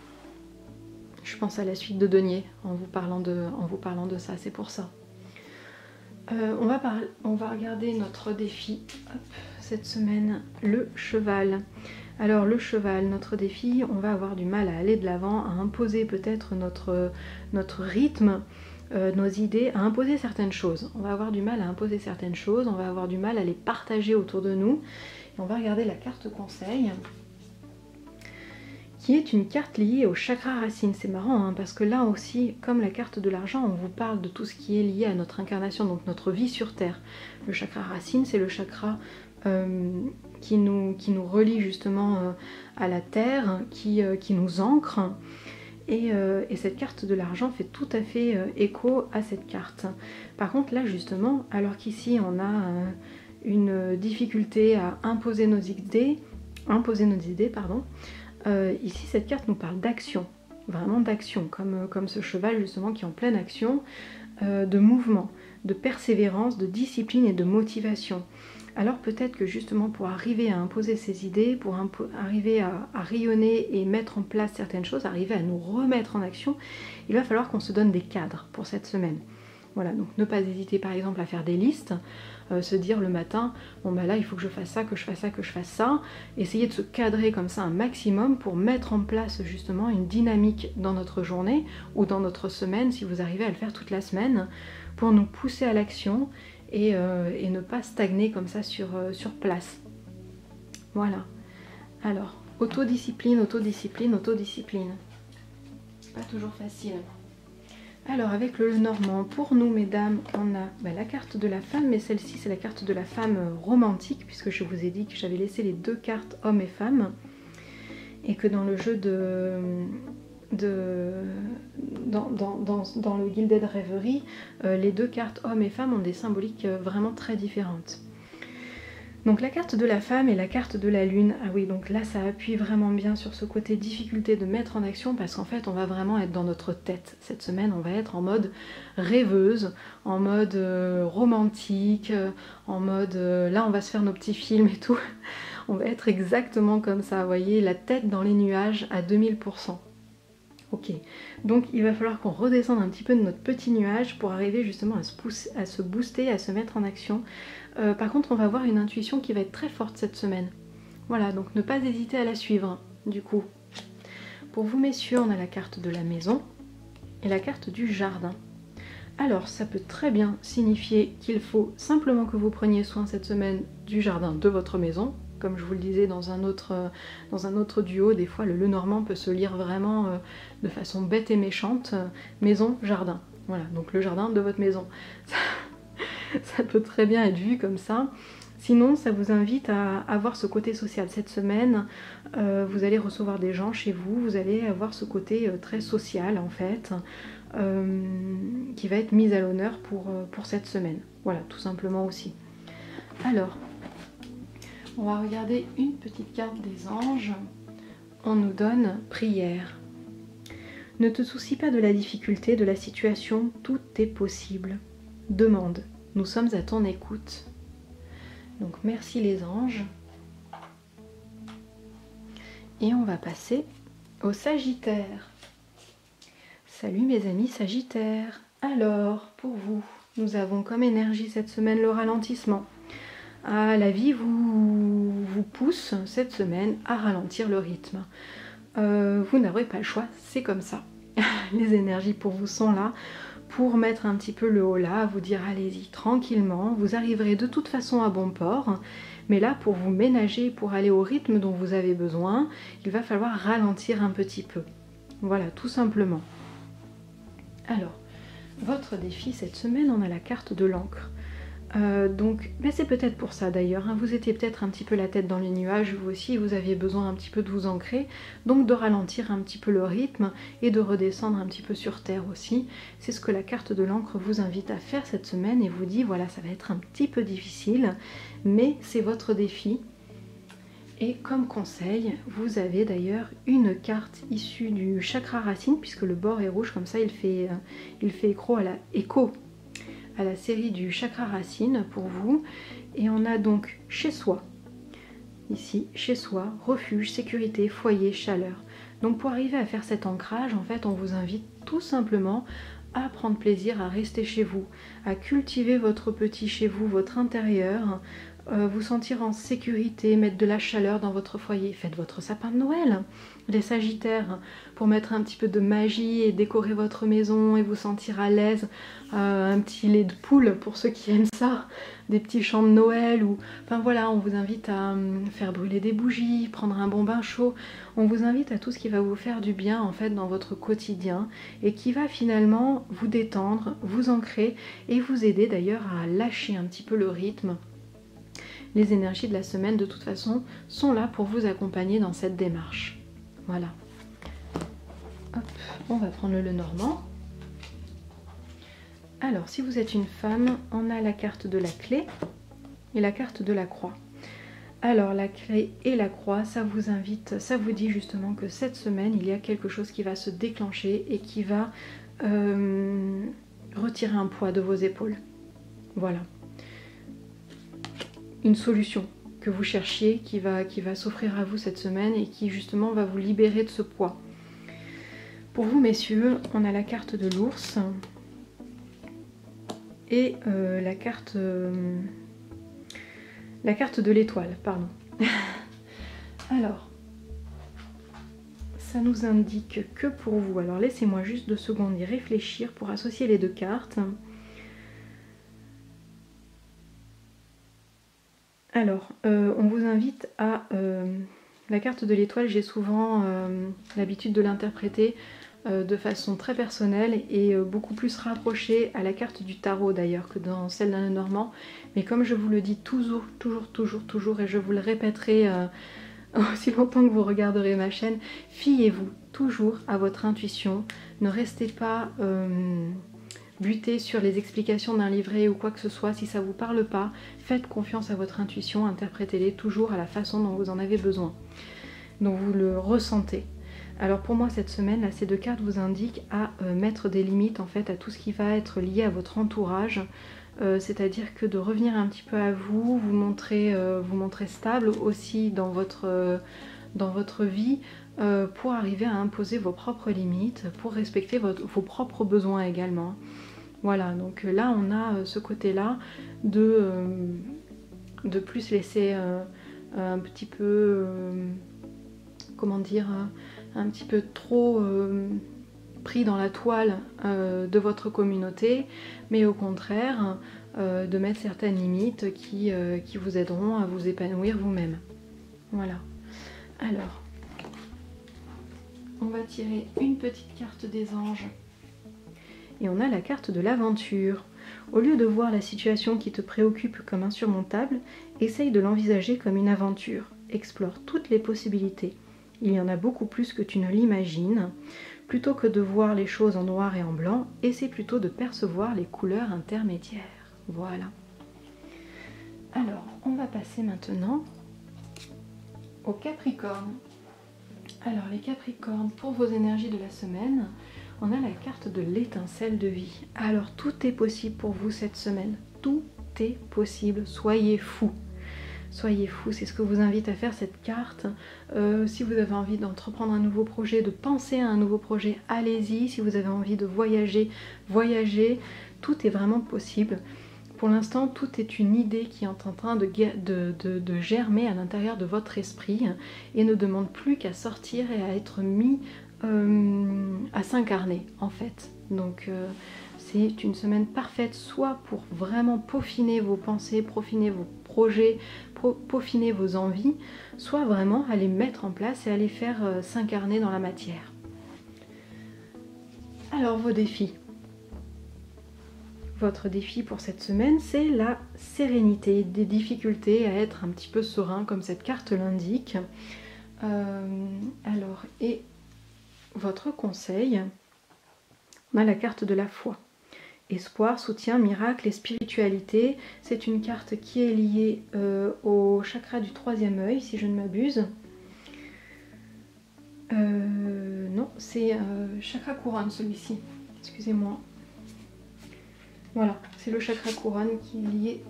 Speaker 1: je pense à la suite de Denier en vous parlant de ça, c'est pour ça. On va regarder notre défi cette semaine, le cheval. Alors le cheval, notre défi, on va avoir du mal à aller de l'avant, à imposer peut-être notre rythme, nos idées, à imposer certaines choses. On va avoir du mal à imposer certaines choses, on va avoir du mal à les partager autour de nous. Et on va regarder la carte conseil, qui est une carte liée au chakra racine. C'est marrant, hein, parce que là aussi, comme la carte de l'argent, on vous parle de tout ce qui est lié à notre incarnation, donc notre vie sur Terre. Le chakra racine, c'est le chakra qui nous relie justement à la Terre, qui nous ancre. Et cette carte de l'argent fait tout à fait écho à cette carte. Par contre là justement, alors qu'ici on a une difficulté à imposer nos idées, Ici, cette carte nous parle d'action, vraiment d'action, comme ce cheval justement qui est en pleine action, de mouvement, de persévérance, de discipline et de motivation. Alors peut-être que justement pour arriver à imposer ses idées, pour arriver à rayonner et mettre en place certaines choses, arriver à nous remettre en action, il va falloir qu'on se donne des cadres pour cette semaine. Voilà, donc ne pas hésiter par exemple à faire des listes, se dire le matin, bon bah là il faut que je fasse ça, que je fasse ça, que je fasse ça, essayer de se cadrer comme ça un maximum pour mettre en place justement une dynamique dans notre journée ou dans notre semaine, si vous arrivez à le faire toute la semaine, pour nous pousser à l'action et ne pas stagner comme ça sur place. Voilà. Alors, autodiscipline, autodiscipline, autodiscipline. Pas toujours facile. Alors avec le Lenormand, pour nous mesdames, on a la carte de la femme, mais celle-ci c'est la carte de la femme romantique, puisque je vous ai dit que j'avais laissé les deux cartes hommes et femmes, et que dans le jeu dans le Gilded Reverie, les deux cartes hommes et femmes ont des symboliques vraiment très différentes. Donc la carte de la femme et la carte de la lune, ah oui, donc là ça appuie vraiment bien sur ce côté difficulté de mettre en action, parce qu'en fait on va vraiment être dans notre tête. Cette semaine on va être en mode rêveuse, en mode romantique, en mode là on va se faire nos petits films et tout. On va être exactement comme ça, vous voyez, la tête dans les nuages à 2000%. Ok, donc il va falloir qu'on redescende un petit peu de notre petit nuage pour arriver justement à se booster, à se mettre en action. Par contre, on va avoir une intuition qui va être très forte cette semaine. Voilà, donc ne pas hésiter à la suivre, du coup. Pour vous, messieurs, on a la carte de la maison et la carte du jardin. Alors, ça peut très bien signifier qu'il faut simplement que vous preniez soin cette semaine du jardin de votre maison. Comme je vous le disais dans un autre duo, des fois le Lenormand peut se lire vraiment de façon bête et méchante. Maison, jardin. Voilà, donc le jardin de votre maison. Ça peut très bien être vu comme ça. Sinon, ça vous invite à avoir ce côté social. Cette semaine, vous allez recevoir des gens chez vous, vous allez avoir ce côté très social en fait, qui va être mis à l'honneur pour cette semaine. Voilà, tout simplement aussi. Alors, on va regarder une petite carte des anges. On nous donne prière. Ne te soucie pas de la difficulté, de la situation, tout est possible. Demande. Nous sommes à ton écoute. Donc merci les anges. Et on va passer au Sagittaire. Salut mes amis Sagittaires. Alors, pour vous, nous avons comme énergie cette semaine le ralentissement. Ah, la vie vous pousse cette semaine à ralentir le rythme. Vous n'aurez pas le choix, c'est comme ça. Les énergies pour vous sont là, pour mettre un petit peu le haut là, vous dire allez-y tranquillement, vous arriverez de toute façon à bon port, mais là pour vous ménager, pour aller au rythme dont vous avez besoin, il va falloir ralentir un petit peu. Voilà, tout simplement. Alors, votre défi cette semaine, on a la carte de l'encre. Donc, c'est peut-être pour ça d'ailleurs, hein, vous étiez peut-être un petit peu la tête dans les nuages, vous aussi, vous aviez besoin un petit peu de vous ancrer, donc de ralentir un petit peu le rythme et de redescendre un petit peu sur terre aussi. C'est ce que la carte de l'encre vous invite à faire cette semaine et vous dit, voilà, ça va être un petit peu difficile, mais c'est votre défi. Et comme conseil, vous avez d'ailleurs une carte issue du chakra racine, puisque le bord est rouge, comme ça il fait écho à la série du chakra racine pour vous. Et on a donc chez soi, ici, chez soi, refuge, sécurité, foyer, chaleur. Donc pour arriver à faire cet ancrage, en fait, on vous invite tout simplement à prendre plaisir à rester chez vous, à cultiver votre petit chez vous, votre intérieur, vous sentir en sécurité, mettre de la chaleur dans votre foyer. Faites votre sapin de Noël, les Sagittaires, pour mettre un petit peu de magie et décorer votre maison et vous sentir à l'aise. Un petit lait de poule pour ceux qui aiment ça, des petits chants de Noël, ou enfin voilà, on vous invite à faire brûler des bougies, prendre un bon bain chaud. On vous invite à tout ce qui va vous faire du bien en fait dans votre quotidien et qui va finalement vous détendre, vous ancrer et vous aider d'ailleurs à lâcher un petit peu le rythme. Les énergies de la semaine, de toute façon, sont là pour vous accompagner dans cette démarche. Voilà. Hop, on va prendre le Lenormand. Alors, si vous êtes une femme, on a la carte de la clé et la carte de la croix. Alors la clé et la croix, ça vous invite, ça vous dit justement que cette semaine, il y a quelque chose qui va se déclencher et qui va retirer un poids de vos épaules. Voilà. Une solution que vous cherchiez qui va s'offrir à vous cette semaine et qui justement va vous libérer de ce poids. Pour vous messieurs, on a la carte de l'ours et la carte de l'étoile, pardon. Alors, ça nous indique que pour vous, alors laissez-moi juste 2 secondes y réfléchir pour associer les 2 cartes. Alors, on vous invite à... la carte de l'étoile, j'ai souvent l'habitude de l'interpréter de façon très personnelle et beaucoup plus rapprochée à la carte du tarot d'ailleurs que dans celle d'un Normand. Mais comme je vous le dis toujours, et je vous le répéterai aussi longtemps que vous regarderez ma chaîne, fiez-vous toujours à votre intuition. Ne restez pas... buter sur les explications d'un livret ou quoi que ce soit, si ça vous parle pas, faites confiance à votre intuition, interprétez-les toujours à la façon dont vous en avez besoin, dont vous le ressentez. Alors pour moi cette semaine, là, ces 2 cartes vous indiquent à mettre des limites en fait à tout ce qui va être lié à votre entourage, c'est-à-dire que de revenir un petit peu à vous, vous montrer stable aussi dans votre vie, pour arriver à imposer vos propres limites, pour respecter vos propres besoins également. Voilà, donc là on a ce côté-là de plus laisser un petit peu, comment dire, un petit peu trop pris dans la toile de votre communauté, mais au contraire de mettre certaines limites qui vous aideront à vous épanouir vous-même. Voilà. Alors, on va tirer une petite carte des anges. Et on a la carte de l'aventure. Au lieu de voir la situation qui te préoccupe comme insurmontable, essaye de l'envisager comme une aventure. Explore toutes les possibilités. Il y en a beaucoup plus que tu ne l'imagines. Plutôt que de voir les choses en noir et en blanc, essaie plutôt de percevoir les couleurs intermédiaires. Voilà. Alors, on va passer maintenant au Capricorne. Alors les Capricornes, pour vos énergies de la semaine, on a la carte de l'étincelle de vie. Alors tout est possible pour vous cette semaine. Tout est possible. Soyez fous. Soyez fous, c'est ce que vous invite à faire cette carte. Si vous avez envie d'entreprendre un nouveau projet, de penser à un nouveau projet, allez-y. Si vous avez envie de voyager, voyagez. Tout est vraiment possible. Pour l'instant, tout est une idée qui est en train de germer à l'intérieur de votre esprit et ne demande plus qu'à sortir et à être mis à s'incarner en fait. Donc c'est une semaine parfaite soit pour vraiment peaufiner vos pensées, peaufiner vos projets, peaufiner vos envies, soit vraiment à les mettre en place et à les faire s'incarner dans la matière. Alors vos défis. Votre défi pour cette semaine, c'est la sérénité, des difficultés à être un petit peu serein, comme cette carte l'indique. Alors, et votre conseil, on a la carte de la foi. Espoir, soutien, miracle et spiritualité. C'est une carte qui est liée au chakra du 3e œil, si je ne m'abuse. Non, c'est chakra couronne celui-ci, excusez-moi. Voilà, c'est le chakra couronne qui est lié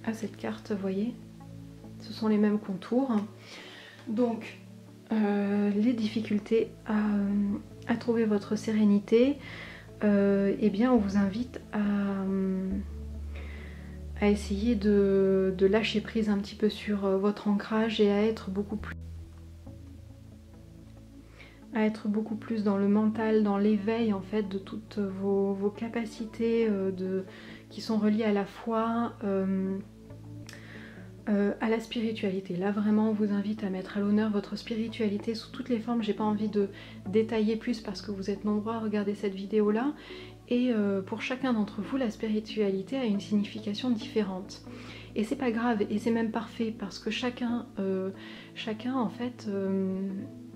Speaker 1: à cette carte, vous voyez. Ce sont les mêmes contours. Donc, les difficultés à trouver votre sérénité, eh bien, on vous invite à essayer de lâcher prise un petit peu sur votre ancrage et à être beaucoup plus dans le mental, dans l'éveil en fait de toutes vos capacités qui sont reliées à la foi, à la spiritualité. Là vraiment on vous invite à mettre à l'honneur votre spiritualité sous toutes les formes. J'ai pas envie de détailler plus parce que vous êtes nombreux à regarder cette vidéo là et pour chacun d'entre vous la spiritualité a une signification différente. Et c'est pas grave et c'est même parfait parce que chacun en fait...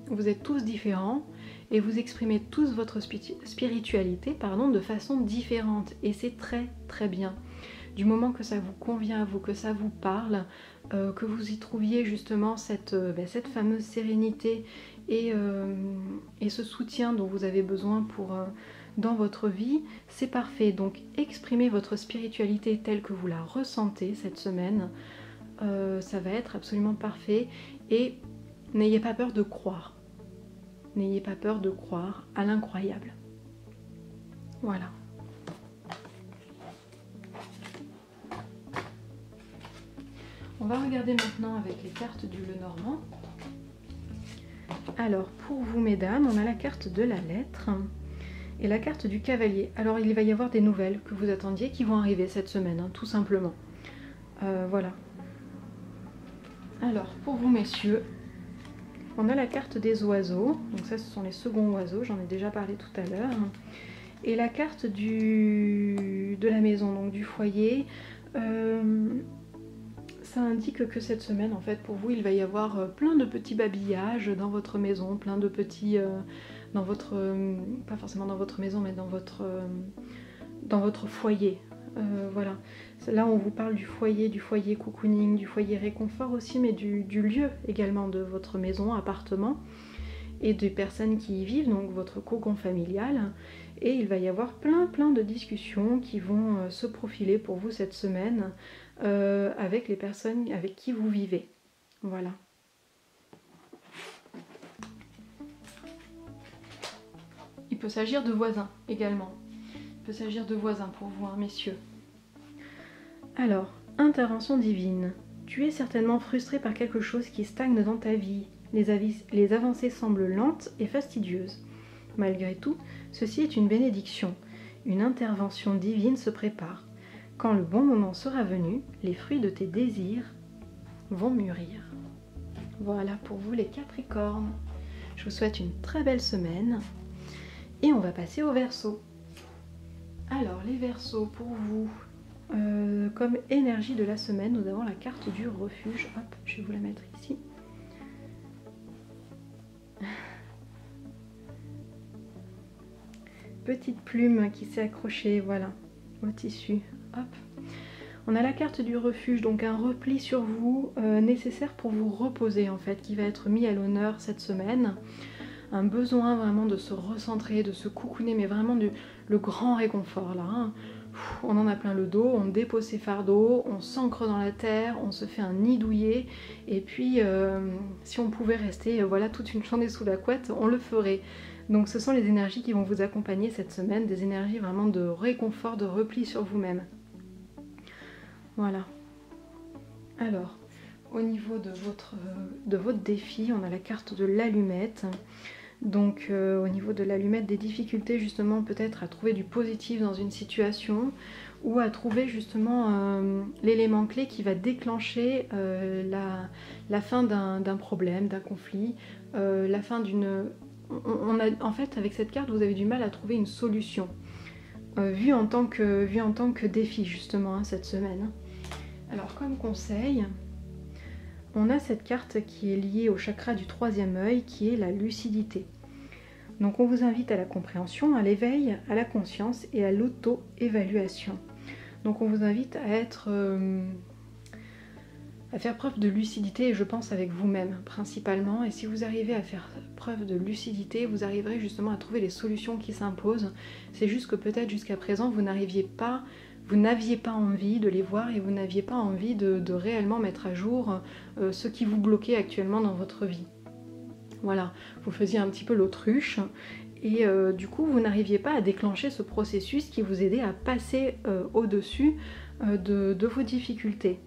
Speaker 1: vous êtes tous différents et vous exprimez tous votre spiritualité de façon différente et c'est très très bien. du moment que ça vous convient à vous, que ça vous parle, que vous y trouviez justement cette fameuse sérénité et ce soutien dont vous avez besoin dans votre vie, c'est parfait. Donc exprimez votre spiritualité telle que vous la ressentez cette semaine, ça va être absolument parfait. Et n'ayez pas peur de croire. N'ayez pas peur de croire à l'incroyable. Voilà. On va regarder maintenant avec les cartes du Lenormand. Alors, pour vous, mesdames, on a la carte de la lettre et la carte du cavalier. Alors, il va y avoir des nouvelles que vous attendiez qui vont arriver cette semaine, hein, tout simplement. Voilà. Alors, pour vous, messieurs, on a la carte des oiseaux. Donc ça, ce sont les seconds oiseaux, j'en ai déjà parlé tout à l'heure. Et la carte de la maison, donc du foyer. Ça indique que cette semaine, en fait, pour vous, il va y avoir plein de petits babillages dans votre maison, plein de petits... dans votre... pas forcément dans votre maison, mais dans votre foyer. Voilà. Là, on vous parle du foyer cocooning, du foyer réconfort aussi, mais du lieu également de votre maison, appartement, et des personnes qui y vivent, donc votre cocon familial. Et il va y avoir plein de discussions qui vont se profiler pour vous cette semaine avec les personnes avec qui vous vivez. Voilà. Il peut s'agir de voisins également. Il peut s'agir de voisins pour vous, hein, messieurs. Alors, intervention divine. Tu es certainement frustré par quelque chose qui stagne dans ta vie. Les avancées semblent lentes et fastidieuses. Malgré tout, ceci est une bénédiction. Une intervention divine se prépare. Quand le bon moment sera venu, les fruits de tes désirs vont mûrir. Voilà pour vous les Capricornes. Je vous souhaite une très belle semaine. Et on va passer aux Verseaux. Alors les Verseaux, pour vous, comme énergie de la semaine, nous avons la carte du refuge. Hop, je vais vous la mettre ici. Petite plume qui s'est accrochée, voilà, au tissu. Hop. On a la carte du refuge, donc un repli sur vous nécessaire pour vous reposer en fait, qui va être mis à l'honneur cette semaine. Un besoin vraiment de se recentrer, de se cocooner, mais vraiment le grand réconfort là. Hein. On en a plein le dos, on dépose ses fardeaux, on s'ancre dans la terre, on se fait un nid douillet, et puis si on pouvait rester voilà, toute une journée sous la couette, on le ferait. Donc ce sont les énergies qui vont vous accompagner cette semaine, des énergies vraiment de réconfort, de repli sur vous-même. Voilà. Alors, au niveau de votre défi, on a la carte de l'allumette. Donc au niveau de l'allumette, des difficultés justement peut-être à trouver du positif dans une situation ou à trouver justement l'élément clé qui va déclencher la fin d'un problème, d'un conflit, la fin d'une... En fait, avec cette carte, vous avez du mal à trouver une solution, vu en tant que défi justement hein, cette semaine. Alors comme conseil, on a cette carte qui est liée au chakra du troisième œil, qui est la lucidité. Donc on vous invite à la compréhension, à l'éveil, à la conscience et à l'auto-évaluation. Donc on vous invite à faire preuve de lucidité, et je pense avec vous-même principalement. Et si vous arrivez à faire preuve de lucidité, vous arriverez justement à trouver les solutions qui s'imposent. C'est juste que peut-être jusqu'à présent vous n'aviez pas envie de les voir et vous n'aviez pas envie de réellement mettre à jour ce qui vous bloquait actuellement dans votre vie. Voilà, vous faisiez un petit peu l'autruche et du coup vous n'arriviez pas à déclencher ce processus qui vous aidait à passer au-dessus de vos difficultés.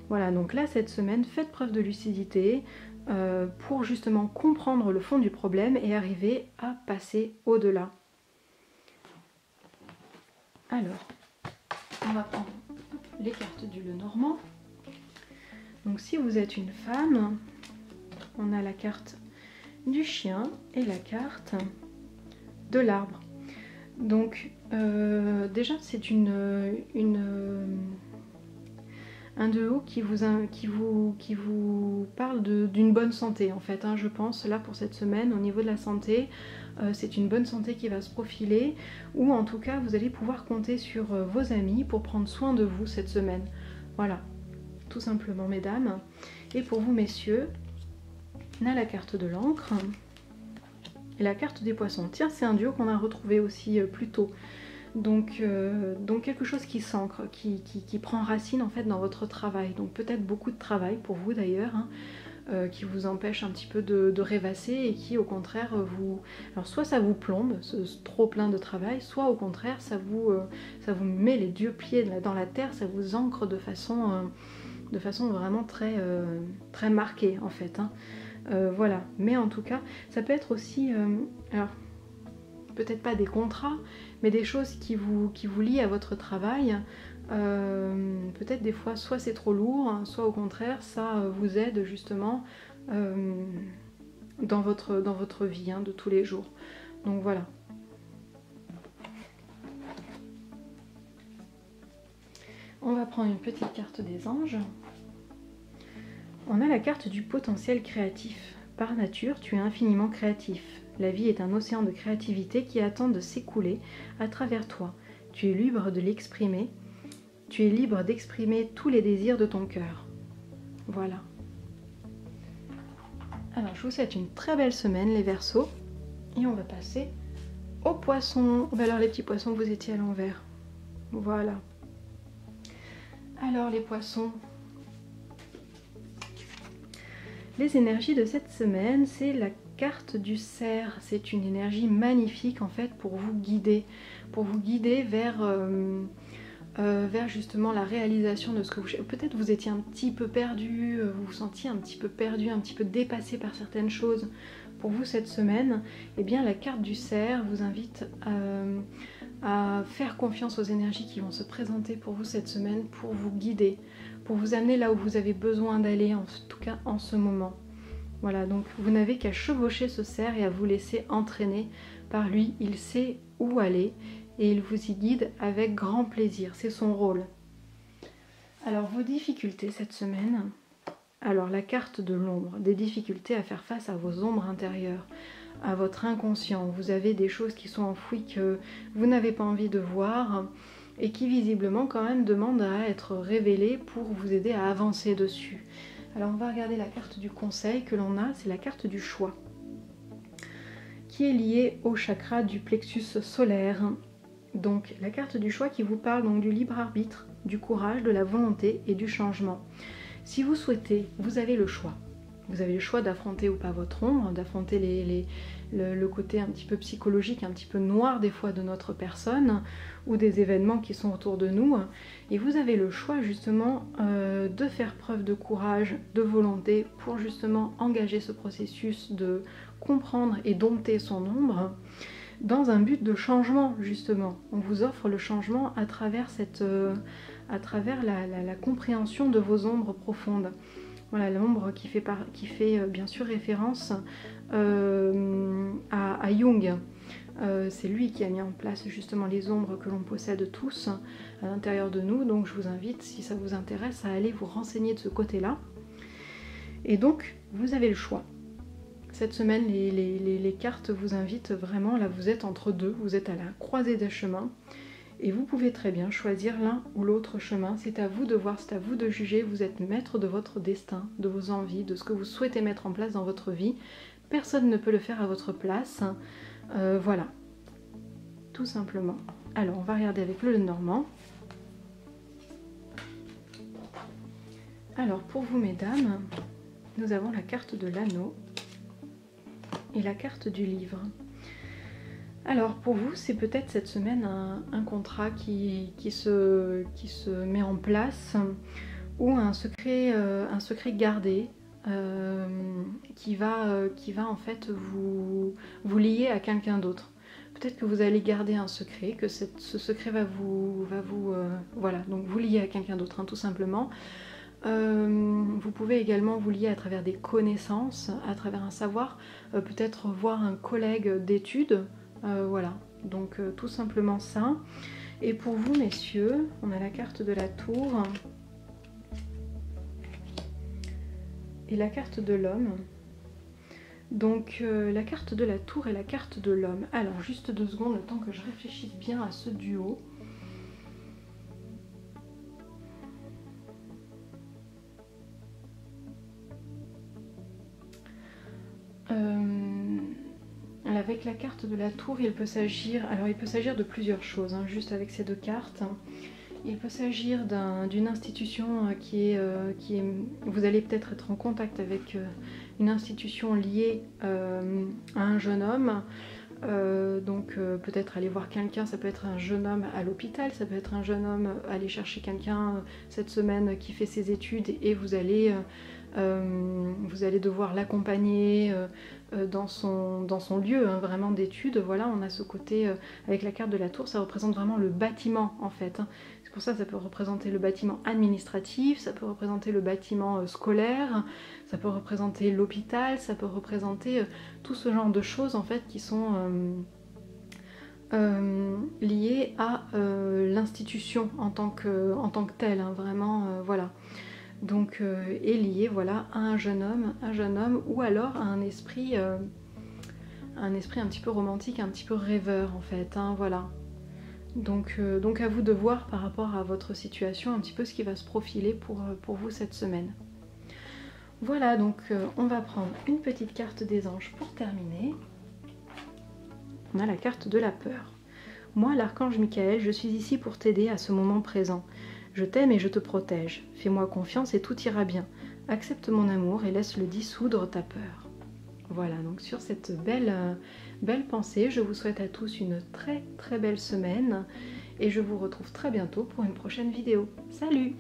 Speaker 1: Voilà, donc là cette semaine, faites preuve de lucidité pour justement comprendre le fond du problème et arriver à passer au-delà. Alors, on va prendre les cartes du Lenormand. Donc si vous êtes une femme, on a la carte du chien et la carte de l'arbre. Donc déjà c'est un duo qui vous parle d'une bonne santé en fait, hein, je pense, là pour cette semaine, au niveau de la santé, c'est une bonne santé qui va se profiler, ou en tout cas vous allez pouvoir compter sur vos amis pour prendre soin de vous cette semaine. Voilà, tout simplement mesdames. Et pour vous messieurs, on a la carte de l'encre et la carte des poissons. Tiens, c'est un duo qu'on a retrouvé aussi plus tôt. Donc quelque chose qui s'ancre, qui prend racine en fait dans votre travail. Donc peut-être beaucoup de travail pour vous d'ailleurs, hein, qui vous empêche un petit peu de rêvasser et qui au contraire vous... Alors soit ça vous plombe, ce trop plein de travail, soit au contraire ça vous met les deux pieds dans la terre, ça vous ancre de façon vraiment très, très marquée en fait. Hein. Voilà, mais en tout cas ça peut être aussi... alors peut-être pas des contrats, mais des choses qui vous lient à votre travail. Peut-être des fois, soit c'est trop lourd, hein, soit au contraire, ça vous aide justement dans votre vie hein, de tous les jours. Donc voilà. On va prendre une petite carte des anges. On a la carte du potentiel créatif. Par nature, tu es infiniment créatif. La vie est un océan de créativité qui attend de s'écouler à travers toi. Tu es libre de l'exprimer. Tu es libre d'exprimer tous les désirs de ton cœur. Voilà. Alors, je vous souhaite une très belle semaine, les Verseaux. Et on va passer aux poissons. Alors, les petits poissons, vous étiez à l'envers. Voilà. Alors, les poissons. Les énergies de cette semaine, c'est la carte du cerf. C'est une énergie magnifique en fait pour vous guider vers justement la réalisation de ce que vous... Peut-être vous étiez un petit peu perdu, vous vous sentiez un petit peu perdu, un petit peu dépassé par certaines choses. Pour vous cette semaine, eh bien la carte du cerf vous invite à faire confiance aux énergies qui vont se présenter pour vous cette semaine, pour vous guider, pour vous amener là où vous avez besoin d'aller, en tout cas en ce moment. Voilà, donc vous n'avez qu'à chevaucher ce cerf et à vous laisser entraîner par lui. Il sait où aller et il vous y guide avec grand plaisir. C'est son rôle. Alors, vos difficultés cette semaine. Alors, la carte de l'ombre, des difficultés à faire face à vos ombres intérieures, à votre inconscient. Vous avez des choses qui sont enfouies que vous n'avez pas envie de voir et qui visiblement quand même demandent à être révélées pour vous aider à avancer dessus. Alors on va regarder la carte du conseil que l'on a, c'est la carte du choix, qui est liée au chakra du plexus solaire. Donc la carte du choix qui vous parle donc du libre arbitre, du courage, de la volonté et du changement. Si vous souhaitez, vous avez le choix. Vous avez le choix d'affronter ou pas votre ombre, d'affronter le côté un petit peu psychologique, un petit peu noir des fois de notre personne, ou des événements qui sont autour de nous. Et vous avez le choix justement de faire preuve de courage, de volonté, pour justement engager ce processus de comprendre et dompter son ombre, dans un but de changement justement. On vous offre le changement à travers la compréhension de vos ombres profondes. Voilà, l'ombre qui fait bien sûr référence à Jung. C'est lui qui a mis en place justement les ombres que l'on possède tous à l'intérieur de nous. Donc je vous invite, si ça vous intéresse, à aller vous renseigner de ce côté-là. Et donc, vous avez le choix. Cette semaine, les cartes vous invitent vraiment, là vous êtes entre deux, vous êtes à la croisée des chemins. Et vous pouvez très bien choisir l'un ou l'autre chemin. C'est à vous de voir, c'est à vous de juger. Vous êtes maître de votre destin, de vos envies, de ce que vous souhaitez mettre en place dans votre vie. Personne ne peut le faire à votre place. Voilà, tout simplement. Alors, on va regarder avec le Lenormand. Alors, pour vous, mesdames, nous avons la carte de l'anneau et la carte du livre. Alors pour vous, c'est peut-être cette semaine un contrat qui se met en place, ou un secret gardé qui va en fait vous lier à quelqu'un d'autre. Peut-être que vous allez garder un secret, que ce secret va vous voilà, donc vous lier à quelqu'un d'autre, hein, tout simplement. Vous pouvez également vous lier à travers des connaissances, à travers un savoir, peut-être voir un collègue d'études. Voilà, donc tout simplement ça. Et pour vous, messieurs, on a la carte de la tour. et la carte de l'homme. Donc la carte de la tour et la carte de l'homme. Alors juste 2 secondes, le temps que je réfléchisse bien à ce duo. Avec la carte de la tour, il peut s'agir de plusieurs choses, hein, juste avec ces 2 cartes. Il peut s'agir d'une institution qui est... Vous allez peut-être être en contact avec une institution liée à un jeune homme. Donc peut-être aller voir quelqu'un, ça peut être un jeune homme à l'hôpital, ça peut être un jeune homme aller chercher quelqu'un cette semaine qui fait ses études et vous allez devoir l'accompagner dans son lieu hein, vraiment d'études. Voilà, on a ce côté avec la carte de la tour, ça représente vraiment le bâtiment en fait. Hein. C'est pour ça que ça peut représenter le bâtiment administratif, ça peut représenter le bâtiment scolaire, ça peut représenter l'hôpital, ça peut représenter tout ce genre de choses en fait qui sont liées à l'institution en tant que telle, hein, vraiment voilà. Donc est lié voilà à un jeune homme ou alors à un esprit un petit peu romantique, un petit peu rêveur en fait, hein, voilà. Donc à vous de voir par rapport à votre situation un petit peu ce qui va se profiler pour vous cette semaine. Voilà, donc on va prendre une petite carte des anges pour terminer. On a la carte de la peur. Moi, l'archange Michael, je suis ici pour t'aider à ce moment présent. Je t'aime et je te protège. Fais-moi confiance et tout ira bien. Accepte mon amour et laisse-le dissoudre ta peur. Voilà, donc sur cette belle pensée, je vous souhaite à tous une très très belle semaine et je vous retrouve très bientôt pour une prochaine vidéo. Salut!